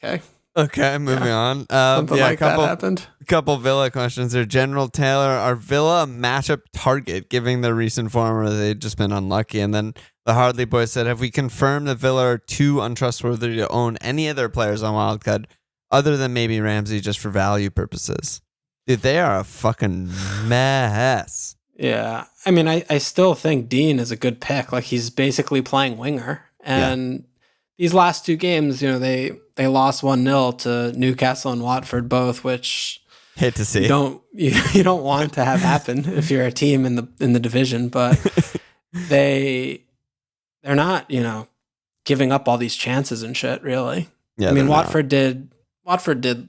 okay. Okay, moving on. Something like that happened. A couple Villa questions here. General Taylor, are Villa a matchup target, given their recent form, or they've just been unlucky? And then the Hardley boys said, have we confirmed that Villa are too untrustworthy to own any of their players on Wildcard, other than maybe Ramsey, just for value purposes? Dude, they are a fucking mess. Yeah. I mean, I still think Dean is a good pick. Like, he's basically playing winger. And these last 2 games, they lost 1-0 to Newcastle and Watford both, which hate to see. You don't want to have happen if you're a team in the division, but they're not, giving up all these chances and shit, really. Yeah, I mean, Watford did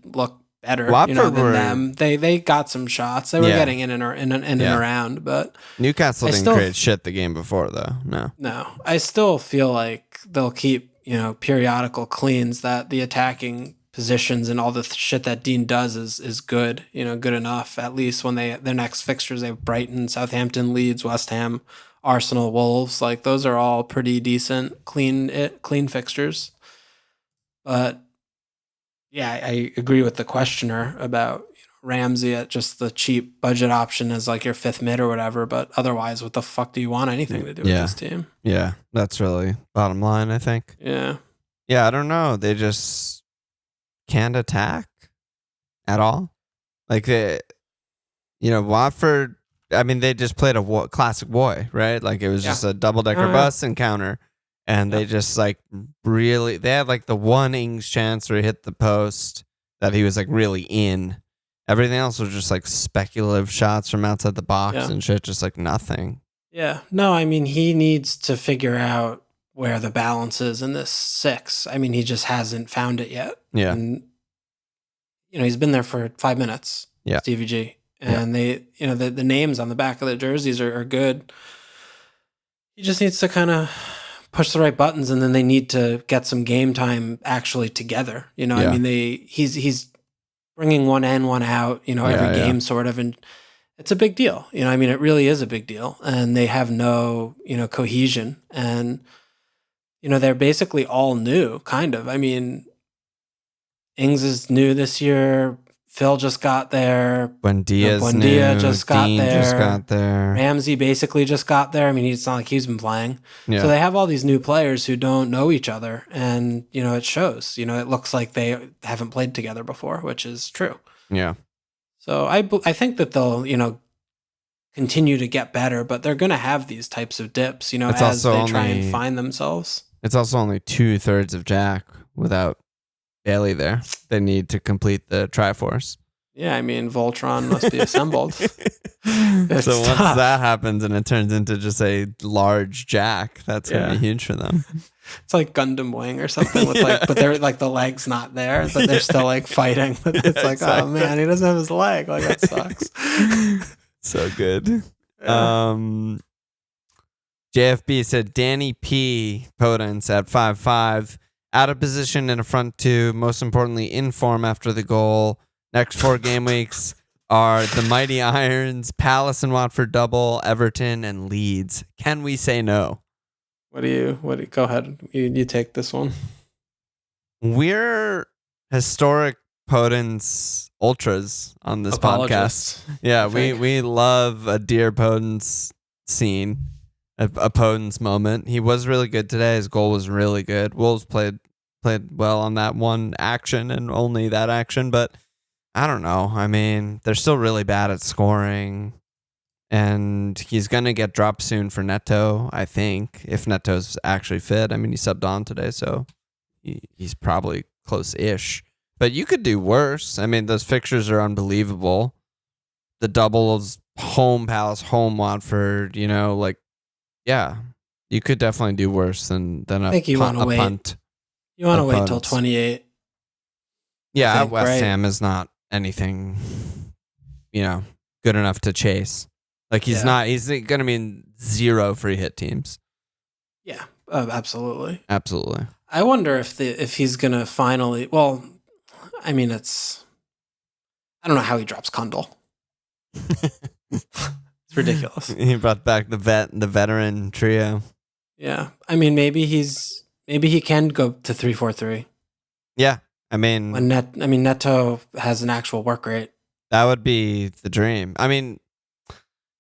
look better than them. They got some shots. They were getting in and around, but Newcastle didn't create shit the game before, though. No. I still feel like they'll keep periodical cleans, that the attacking positions and all the shit that Dean does is good, good enough. At least when their next fixtures, they have Brighton, Southampton, Leeds, West Ham, Arsenal, Wolves. Like, those are all pretty decent, clean fixtures. But yeah, I agree with the questioner about Ramsey at just the cheap budget option as like your 5th mid or whatever. But otherwise, what the fuck do you want anything to do with this team? Yeah, that's really bottom line, I think. Yeah. Yeah, I don't know. They just can't attack at all. Like, Watford, I mean, they just played a classic boy, right? Like, it was just a double-decker bus and counter. And they just, like, really, they had, like, the one Ings chance where he hit the post that he was, like, really in. Everything else was just, like, speculative shots from outside the box and shit, just, like, nothing. Yeah. No, I mean, he needs to figure out where the balance is in this 6. I mean, he just hasn't found it yet. Yeah. And, he's been there for 5 minutes, Stevie G. And they, the names on the back of the jerseys are good. He just needs to kind of push the right buttons, and then they need to get some game time actually together. I mean, he's bringing one in, one out, every game sort of, and it's a big deal. I mean, it really is a big deal, and they have no, cohesion, and, they're basically all new, kind of. I mean, Ings is new this year. Phil just got there. Buendia just got Dean there. Just got there. Ramsey basically just got there. I mean, it's not like he's been playing. Yeah. So they have all these new players who don't know each other, and it shows. It looks like they haven't played together before, which is true. Yeah. So I think that they'll continue to get better, but they're going to have these types of dips. As they try and find themselves. It's also only 2/3 of Jack without Bailey there. They need to complete the Triforce. Yeah, I mean, Voltron must be assembled. So once that happens and it turns into just a large Jack, that's going to be huge for them. It's like Gundam Wing or something with but they're like the leg's not there, but they're still like fighting. But it's like, exactly. Oh man, he doesn't have his leg. Like, that sucks. So good. Yeah. JFB said Danny P. Potence at 5'5", out of position in a front 2, most importantly in form after the goal. Next 4 game weeks are the Mighty Irons, Palace and Watford double, Everton, and Leeds. Can we say no? Go ahead. You take this one. We're historic Podence ultras on this podcast. Yeah, we love a Dear Podence scene, a Podence moment. He was really good today. His goal was really good. Wolves played well on that one action and only that action, but I don't know. I mean, they're still really bad at scoring, and he's going to get dropped soon for Neto, I think, if Neto's actually fit. I mean, he subbed on today, so he's probably close-ish. But you could do worse. I mean, those fixtures are unbelievable. The doubles, home Palace, home Watford, yeah, you could definitely do worse than a punt. You want to wait till 28. Yeah, West Ham is not anything, good enough to chase. Like he's going to be in 0 free hit teams. Yeah, absolutely. Absolutely. I wonder if he's going to finally, well, I mean, I don't know how he drops Kundal. It's ridiculous. He brought back the veteran trio. Yeah. I mean, maybe he can go to 3-4-3. Yeah. I mean, Neto has an actual work rate. That would be the dream. I mean,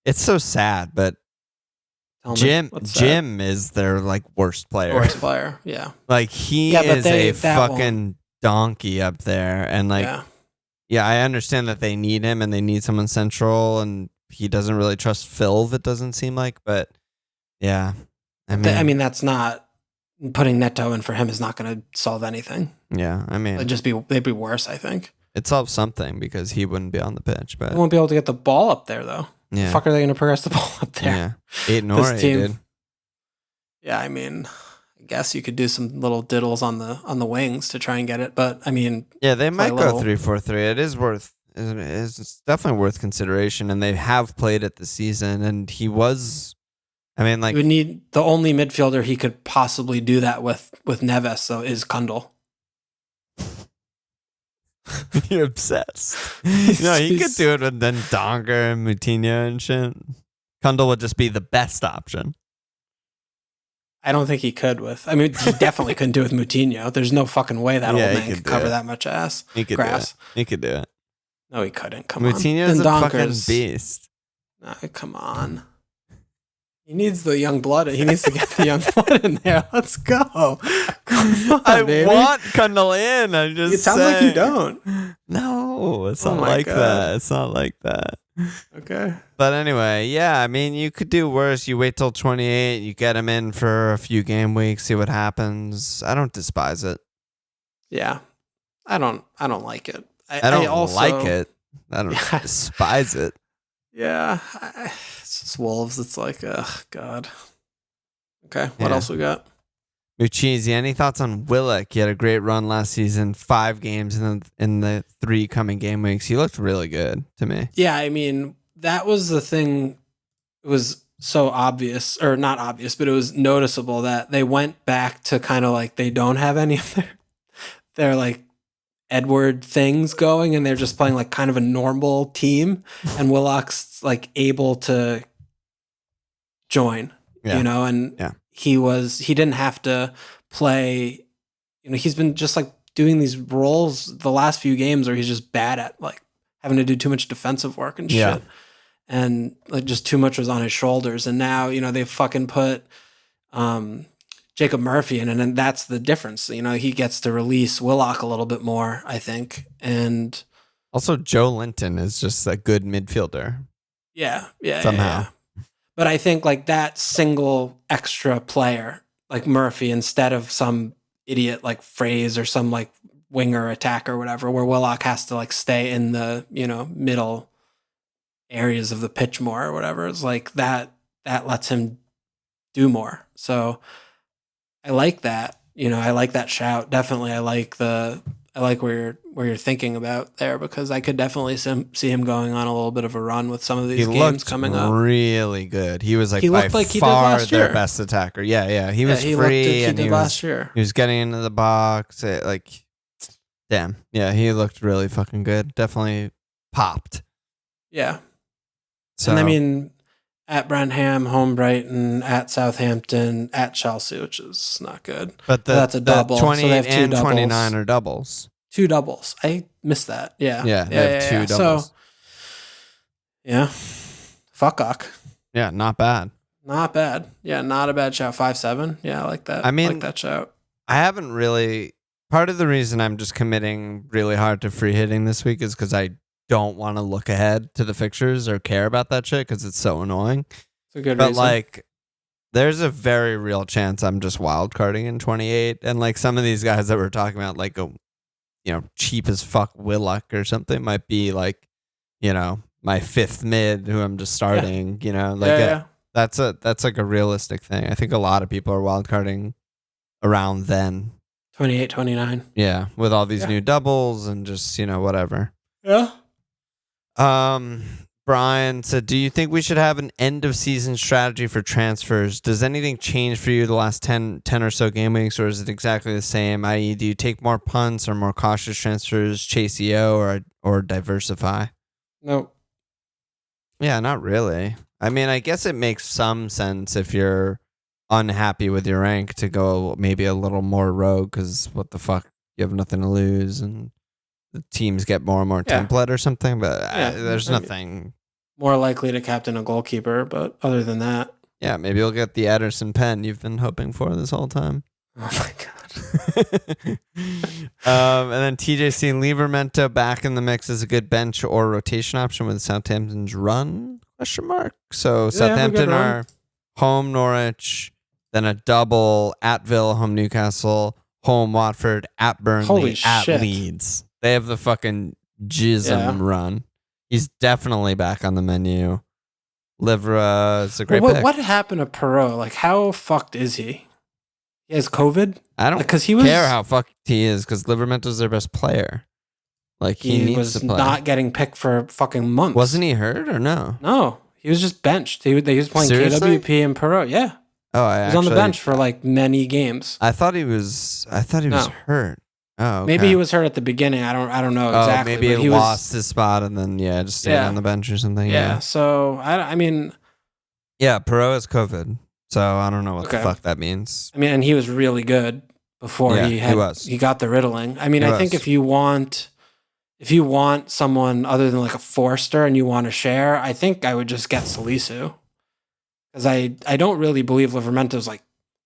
it's so sad, but Jim is their worst player. Worst player, yeah. He is a fucking donkey up there, and I understand that they need him and they need someone central, and he doesn't really trust Phil. It doesn't seem like, but yeah, I mean that's not putting Neto in for him is not going to solve anything. Yeah, I mean, they'd be worse. I think it solves something because he wouldn't be on the pitch, but they won't be able to get the ball up there though. Yeah. The fuck are they going to progress the ball up there? Yeah, 8 Nori, dude. Yeah, I mean, I guess you could do some little diddles on the wings to try and get it, but I mean, yeah, they might go 3-4-3. It is it's definitely worth consideration, and they have played it this season. And he was, I mean, you would need the only midfielder he could possibly do that with Neves, so is Kundal. You're obsessed. No, he could do it with then Donker and Moutinho and shit. Kundal would just be the best option. I don't think he could with. I mean, he definitely couldn't do it with Moutinho. There's no fucking way that old man could cover that much ass. He could grass. He could do it. No, he couldn't. Come Moutinho's on. Moutinho's a fucking beast. No, come on. He needs the young blood. He needs to get the young blood in there. Let's go. Come on, baby. I want Kundal in. It sounds like you don't. No, it's not like that. It's not like that. Okay. But anyway, yeah, I mean, you could do worse. You wait till 28. You get him in for a few game weeks, see what happens. I don't despise it. Yeah. I don't like it. I don't like it. I don't despise it. Yeah. It's just Wolves. It's like, ugh, God. Okay. What else we got? Muchizi, any thoughts on Willock? He had a great run last season, 5 games in the 3 coming game weeks. He looked really good to me. Yeah, I mean, that was the thing. It was so obvious, or not obvious, but it was noticeable that they went back to kind of they don't have any of their Edward things going, and they're just playing kind of a normal team, and Willock's able to join, and he didn't have to play, he's been just doing these roles the last few games where he's just bad at having to do too much defensive work and shit. And just too much was on his shoulders. And now, they fucking put Jacob Murphy in, and then that's the difference. He gets to release Willock a little bit more, I think. And also Joe Linton is just a good midfielder. Yeah. Somehow. Yeah. But I think that single extra player, Murphy, instead of some idiot Fraze or some winger attacker or whatever, where Willock has to stay in the, middle areas of the pitch more or whatever. It's that lets him do more. So I like that. I like that shout. Definitely. I like where you're thinking about there, because I could definitely see him going on a little bit of a run with some of these games coming up. Really good. He was he by looked he far did last year. Their best attacker. Yeah. He was he free, and he last year. He was getting into the box. Damn. Yeah, he looked really fucking good. Definitely popped. Yeah. So And I mean, at Brentford, home Brighton, at Southampton, at Chelsea, which is not good. But that's a double. 28 so they have two and doubles. 29 are doubles. 2 doubles. I missed that. Yeah. Yeah, they have two doubles. So, yeah. Fuck ock. Yeah, not bad. Not bad. Yeah, not a bad shout. 5-7. Yeah, I like that. I mean, like that shout. I haven't really. Part of the reason I'm just committing really hard to free hitting this week is because I don't want to look ahead to the fixtures or care about that shit because it's so annoying. It's a good but reason. Like, there's a very real chance I'm just wildcarding in 28, and like some of these guys that we're talking about, like cheap as fuck Willock or something might be like, my fifth mid who I'm just starting. That's like a realistic thing. I think a lot of people are wildcarding around then. 28, 29. Yeah, with all these new doubles and just, whatever. Yeah. Brian said, do you think we should have an end of season strategy for transfers? Does anything change for you the last 10 or so game weeks, or is it exactly the same? I.e., do you take more punts or more cautious transfers, chase EO or diversify? Nope. Yeah, not really. I mean, I guess it makes some sense if you're unhappy with your rank to go maybe a little more rogue, because what the fuck, you have nothing to lose and the teams get more and more template or something, but there's nothing more likely to captain a goalkeeper. But other than that, maybe you'll get the Ederson pen you've been hoping for this whole time. Oh my god. And then TJC Livramento back in the mix as a good bench or rotation option with Southampton's run ? So Southampton are home Norwich, then a double at Villa, home Newcastle, home Watford, at Burnley, at Leeds. They have the fucking Jism run. He's definitely back on the menu. Livra is a great pick. What happened to Perot? Like, how fucked is he? He has COVID? I don't care how fucked he is, because Livramento's their best player. Like, he needs to play. Not getting picked for fucking months. Wasn't he hurt or no? No. He was just benched. He was playing Seriously? KWP and Perot. Yeah. Oh, he was on the bench for like many games. I thought he was hurt. Oh, okay. Maybe he was hurt at the beginning. I don't know exactly. Maybe he lost his spot and then just stayed on the bench or something. Yeah. So I mean, Perot has COVID, so I don't know what the fuck that means. I mean, and he was really good before he got the riddling. I mean, I think if you want someone other than like a Forster and you want to share, I think I would just get Salisu. Because I don't really believe Livramento's like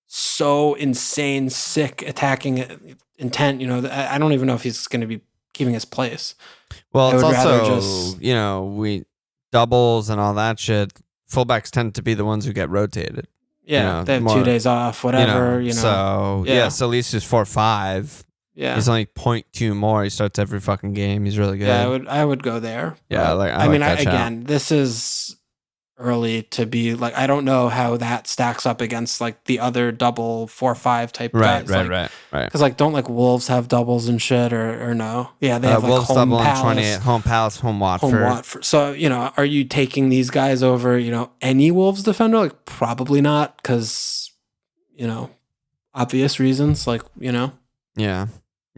so insane, sick attacking intent. I don't even know if he's going to be keeping his place. Well, it's also, we doubles and all that shit. Fullbacks tend to be the ones who get rotated. Yeah, they have 2 days off, whatever. So, Salisu's 4-5. Yeah, he's only 0.2 more. He starts every fucking game. He's really good. Yeah, I would go there. Yeah, again, this is early to be like, I don't know how that stacks up against like the other double 4-5 type guys. Right. Because like, don't like Wolves have doubles and shit or no? Yeah, they have like Wolves home double Palace, 28, home Palace, home Watford. So are you taking these guys over any Wolves defender? Like probably not, because obvious reasons. Like Yeah.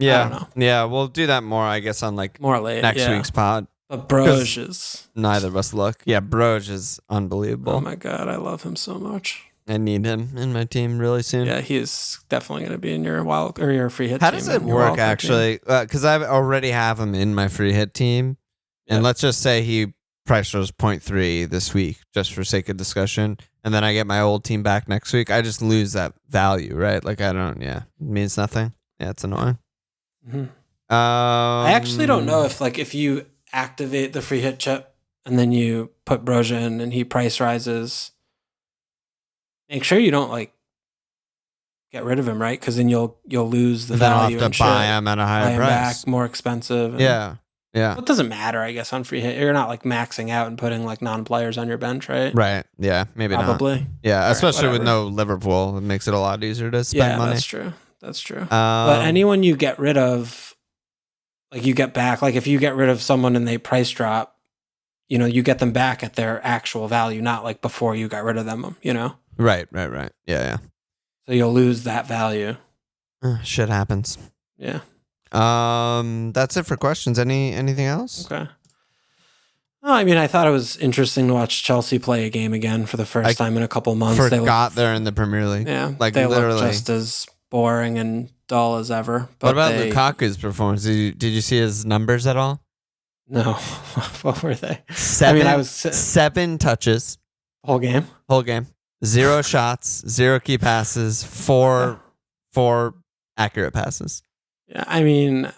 I don't know. Yeah, we'll do that more, I guess, on like more late, next week's pod. But Broge is... Neither of us look. Yeah, Broge is unbelievable. Oh my God, I love him so much. I need him in my team really soon. Yeah, he is definitely going to be in your your free hit team. How does it work, actually? Because I already have him in my free hit team. And let's just say he price rose 0.3 this week, just for sake of discussion. And then I get my old team back next week. I just lose that value, right? Like, it means nothing. Yeah, it's annoying. Mm-hmm. I actually don't know if you activate the free hit chip and then you put Broja in and he price rises, make sure you don't get rid of him, right? Because then you'll lose the value. Then I'll have to buy him at a higher price. Back, more expensive. Yeah. It doesn't matter, I guess, on free hit. You're not maxing out and putting non-players on your bench, right? Right. Yeah. Maybe probably. Not. Yeah. Especially with no Liverpool, it makes it a lot easier to spend money. That's true. But anyone you get rid of, you get back, if you get rid of someone and they price drop, you get them back at their actual value, not before you got rid of them, Right. Yeah. So you'll lose that value. Shit happens. Yeah. That's it for questions. Anything else? Okay. Oh, I mean, I thought it was interesting to watch Chelsea play a game again for the first time in a couple months. They're in the Premier League. Yeah, like they literally look just as boring and dull as ever. But what about Lukaku's performance? Did you see his numbers at all? No. What were they? 7 touches. Whole game? Whole game. 0 shots, 0 key passes, 4 accurate passes. Yeah, I mean,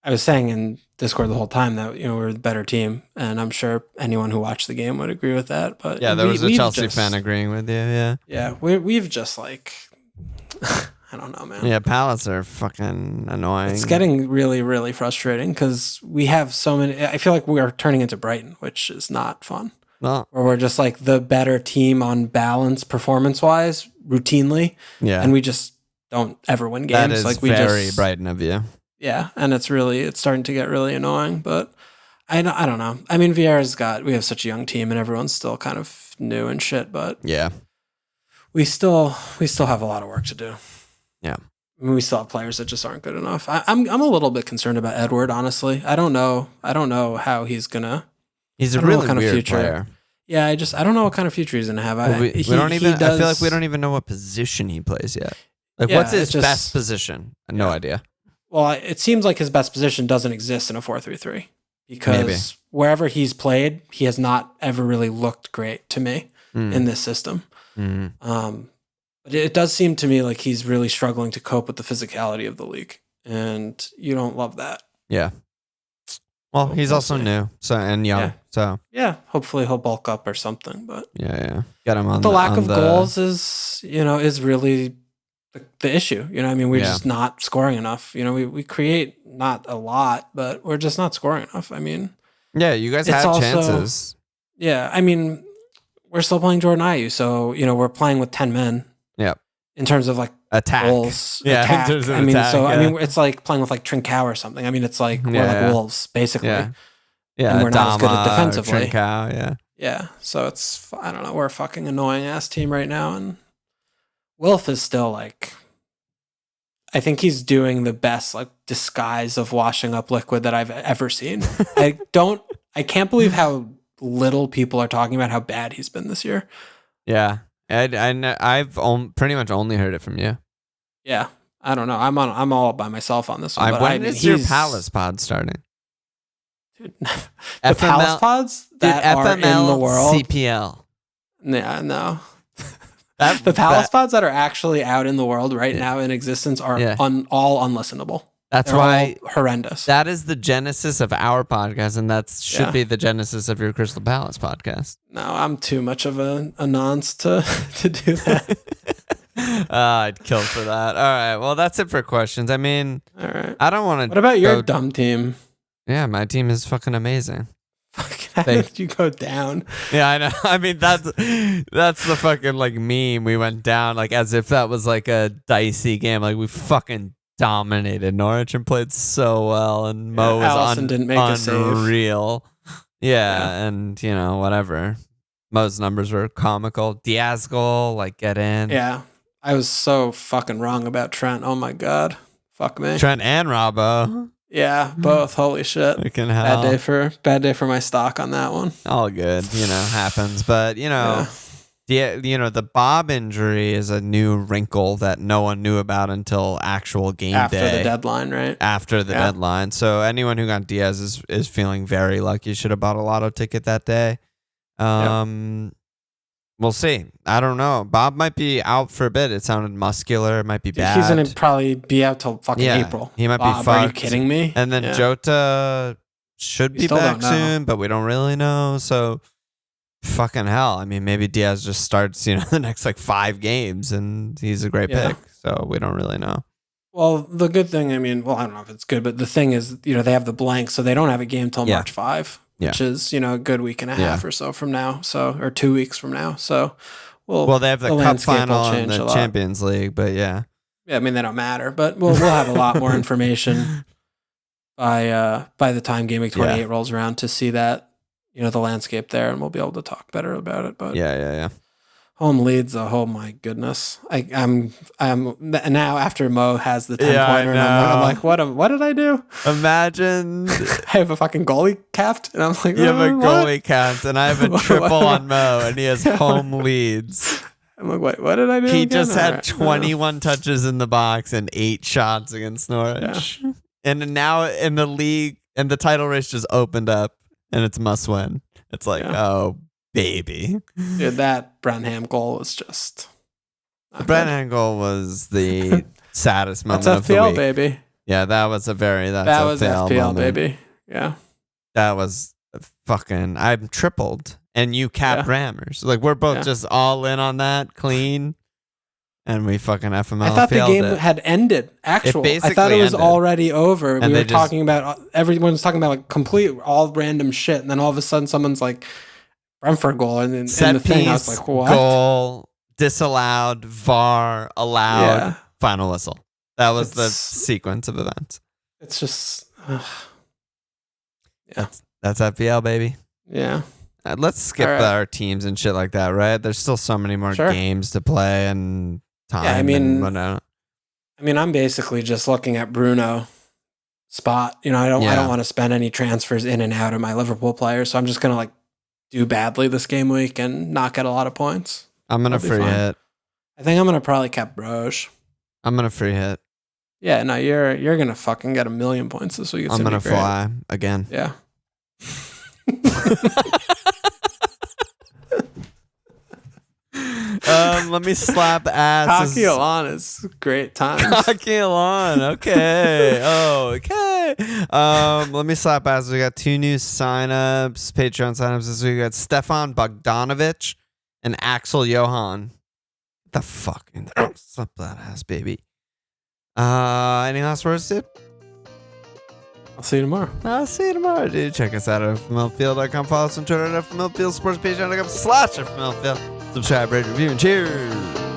I was saying in Discord the whole time that we're the better team, and I'm sure anyone who watched the game would agree with that. But yeah, there was a Chelsea fan agreeing with you. Yeah, yeah, we've just like I don't know, man. Yeah, Palace are fucking annoying. It's getting really, really frustrating because we have so many. I feel like we are turning into Brighton, which is not fun. No, or we're just like the better team on balance, performance wise, routinely. Yeah, and we just don't ever win games. That is like very Brighton of you. Yeah, and it's starting to get really annoying. But I don't know. I mean, we have such a young team, and everyone's still kind of new and shit. But yeah, we still have a lot of work to do. Yeah, I mean, we still have players that just aren't good enough. I'm a little bit concerned about Edward, honestly. I don't know how he's gonna. He's a really weird player. Yeah, I don't know what kind of future he's gonna have. I feel like we don't even know what position he plays yet. Like, what's his best position? No idea. Well, it seems like his best position doesn't exist in a 4-3-3 because wherever he's played, he has not ever really looked great to me in this system. But it does seem to me like he's really struggling to cope with the physicality of the league, and you don't love that. Yeah. Well, he's also new, and young, so yeah. Hopefully, he'll bulk up or something. But yeah, get him on. The lack of goals is really the issue. I mean, we're just not scoring enough. We create not a lot, but we're just not scoring enough. I mean, yeah, you guys had chances. Yeah, I mean, we're still playing Jordan Ayew, so we're playing with 10 men. Yeah. In terms of like attack, goals, yeah. Attack. In terms of I mean, attack, I mean, it's like playing with like Trincao or something. I mean, it's like we're like wolves basically. Yeah. And we're not as good at defensively. Trincao, yeah. Yeah. So it's I don't know. We're a fucking annoying ass team right now, and Wilf is still like. I think he's doing the best like disguise of washing up liquid that I've ever seen. I can't believe how little people are talking about how bad he's been this year. Yeah. I've pretty much only heard it from you. Yeah, I don't know. I'm all by myself on this one. When is your Palace pod starting? Dude, the Palace pods that are in the world. CPL. Yeah, no. The Palace pods that are actually out in the world right now in existence are all unlistenable. That's why horrendous. That is the genesis of our podcast, and that should be the genesis of your Crystal Palace podcast. No, I'm too much of a nonce to do that. I'd kill for that. All right, well, that's it for questions. I mean, all right. I don't want to. What about your dumb team? Yeah, my team is fucking amazing. How did you go down? Yeah, I know. I mean, that's the fucking like meme. We went down like as if that was like a dicey game. Like we fucking dominated Norwich and played so well, and Mo was didn't make unreal. a save. Yeah, and whatever. Mo's numbers were comical. Diaz goal, like get in. Yeah, I was so fucking wrong about Trent. Oh my god, fuck me. Trent and Robbo. Yeah, both. Holy shit. Fucking hell. Bad day for my stock on that one. All good, happens. But the Bob injury is a new wrinkle that no one knew about until actual game day. After the deadline, right? After the deadline. So anyone who got Diaz is feeling very lucky. Should have bought a lotto ticket that day. We'll see. I don't know. Bob might be out for a bit. It sounded muscular. It might be bad. He's going to probably be out till fucking April. He might be fucked. Are you kidding me? And then Jota should be back soon, but we don't really know. So fucking hell. I mean, maybe Diaz just starts, the next like 5 games and he's a great pick. So we don't really know. Well, the good thing, I don't know if it's good, but the thing is, they have the blank, so they don't have a game till March 5. Which is, a good week and a half or so from now. or 2 weeks from now. So, they have the cup final and the Champions League, but yeah. Yeah, I mean, they don't matter, but we'll have a lot more information by the time Game Week 28 rolls around to see that, the landscape there, and we'll be able to talk better about it. But yeah. Home leads, oh my goodness! I'm now after Mo has the 10-pointer, and I'm like, what did I do? Imagine I have a fucking goalie capped, and I'm like, you have a goalie capped, and I have a triple on Mo, and he has home leads. I'm like, what did I do? He again? just had 21 touches in the box and 8 shots against Norwich, and now in the league and the title race just opened up, and it's must win. It's like, oh. Baby. Dude, that Brenham goal was just... The Brenham goal was the saddest moment of the FPL, week. baby. Yeah, that was a very... That was FPL, moment. baby. Yeah. That was fucking... I'm tripled. And you capped Rammers. Like, we're both just all in on that, clean. And we fucking FML. I thought the game had ended, actually. I thought it was already over. And we were talking about... Everyone was talking about, like, complete, all random shit. And then all of a sudden, someone's like... Brentford goal and the thing I was like, what? Goal disallowed, VAR allowed, final whistle. That was the sequence of events. It's just that's FPL, baby. Yeah. Let's skip our teams and shit like that, right? There's still so many more games to play and time. Yeah, I mean, I'm basically just looking at Bruno spot. You know, I don't want to spend any transfers in and out of my Liverpool players, so I'm just gonna like do badly this game week and not get a lot of points. I'm going to free hit. I think I'm going to probably cap Broge. I'm going to free hit. Yeah, no, you're going to fucking get 1,000,000 points this week. I'm going to fly again. Yeah. Let me slap ass. Cocky Allan is great times. Cocky Allan. Okay. Okay. Let me slap ass. We got 2 new signups, Patreon signups this week. We got Stefan Bogdanovic and Axel Johan. What the fuck? Slap that ass, baby. Any last words, dude? I'll see you tomorrow. I'll see you tomorrow, dude. Check us out at fmlfield.com. Follow us on Twitter at fmlfield, sports page.com/fmlfield. Subscribe, rate, review, and cheers.